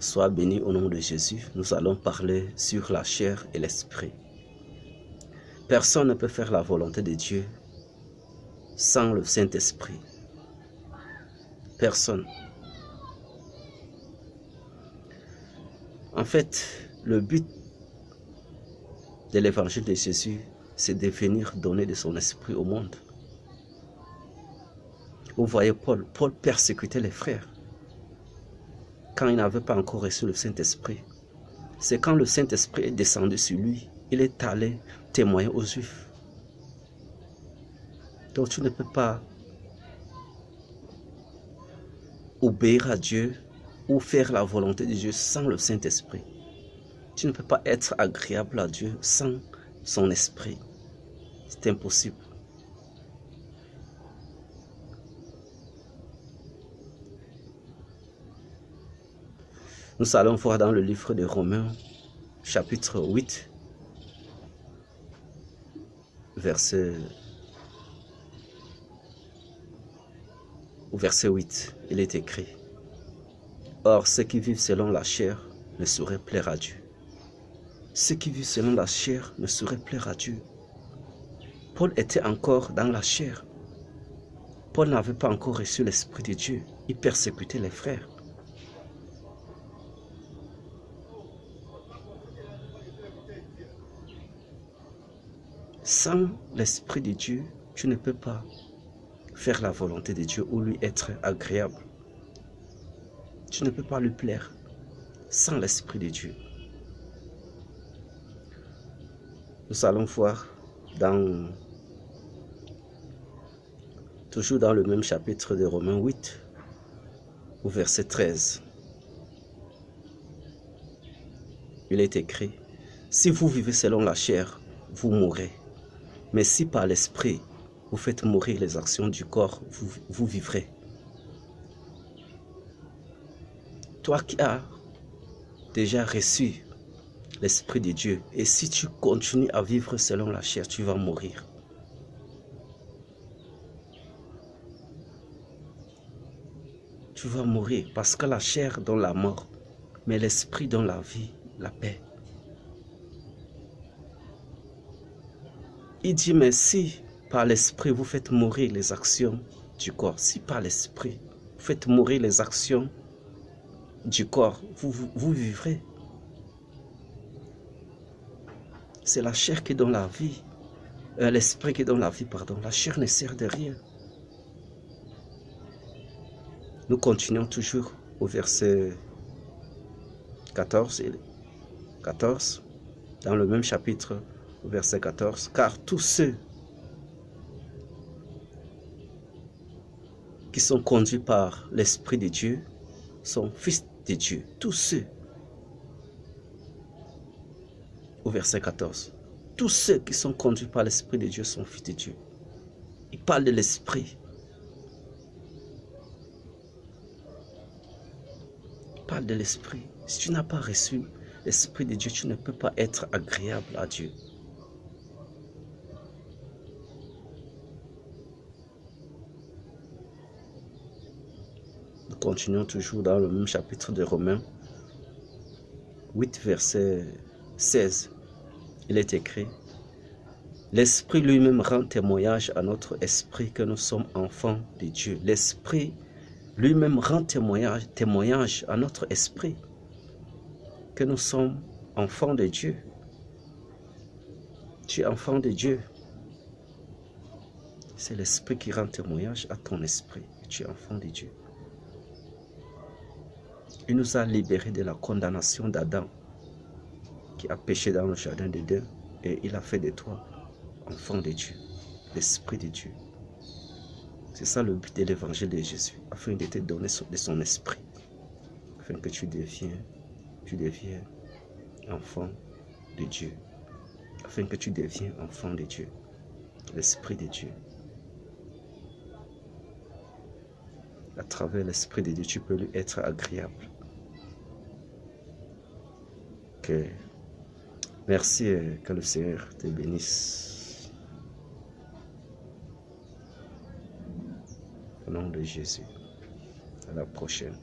Sois béni au nom de Jésus. Nous allons parler sur la chair et l'esprit. Personne ne peut faire la volonté de Dieu sans le Saint-Esprit. Personne. En fait, le but de l'évangile de Jésus, c'est de venir donner de son esprit au monde. Vous voyez Paul persécutait les frères quand il n'avait pas encore reçu le Saint-Esprit. C'est quand le Saint-Esprit est descendu sur lui, il est allé témoigner aux Juifs. Donc tu ne peux pas obéir à Dieu ou faire la volonté de Dieu sans le Saint-Esprit. Tu ne peux pas être agréable à Dieu sans son esprit. C'est impossible. Nous allons voir dans le livre de Romains, chapitre 8, verset 8. Il est écrit: Or, ceux qui vivent selon la chair ne sauraient plaire à Dieu. Ceux qui vivent selon la chair ne sauraient plaire à Dieu. Paul était encore dans la chair. Paul n'avait pas encore reçu l'Esprit de Dieu. Il persécutait les frères. Sans l'Esprit de Dieu, tu ne peux pas faire la volonté de Dieu ou lui être agréable. Tu ne peux pas lui plaire sans l'Esprit de Dieu. Nous allons voir toujours dans le même chapitre de Romains 8, au verset 13. Il est écrit: Si vous vivez selon la chair, vous mourrez. Mais si par l'Esprit, vous faites mourir les actions du corps, vous vivrez. Toi qui as déjà reçu l'Esprit de Dieu, et si tu continues à vivre selon la chair, tu vas mourir. Tu vas mourir parce que la chair donne la mort, mais l'Esprit donne la vie, la paix. Il dit, mais si par l'Esprit vous faites mourir les actions du corps, si par l'Esprit vous faites mourir les actions du corps, vous vivrez. C'est la chair qui donne la vie, l'Esprit qui donne la vie, pardon. La chair ne sert de rien. Nous continuons toujours au verset 14, dans le même chapitre, au verset 14. Car tous ceux qui sont conduits par l'Esprit de Dieu sont fils de Dieu. Tous ceux. Au verset 14. Tous ceux qui sont conduits par l'Esprit de Dieu sont fils de Dieu. Il parle de l'Esprit. Il parle de l'Esprit. Si tu n'as pas reçu l'Esprit de Dieu, tu ne peux pas être agréable à Dieu. Nous continuons toujours dans le même chapitre de Romains 8, verset 16. Il est écrit: L'Esprit lui-même rend témoignage à notre esprit que nous sommes enfants de Dieu. L'Esprit lui-même rend témoignage à notre esprit que nous sommes enfants de Dieu. Tu es enfant de Dieu. C'est l'Esprit qui rend témoignage à ton esprit que tu es enfant de Dieu. Il nous a libérés de la condamnation d'Adam qui a péché dans le jardin d'Éden, et il a fait de toi enfant de Dieu, l'Esprit de Dieu. C'est ça le but de l'évangile de Jésus, afin de te donner de son esprit, afin que tu deviens enfant de Dieu, afin que tu deviens enfant de Dieu, l'Esprit de Dieu. À travers l'Esprit de Dieu, tu peux lui être agréable. Okay. Merci et que le Seigneur te bénisse. Au nom de Jésus. À la prochaine.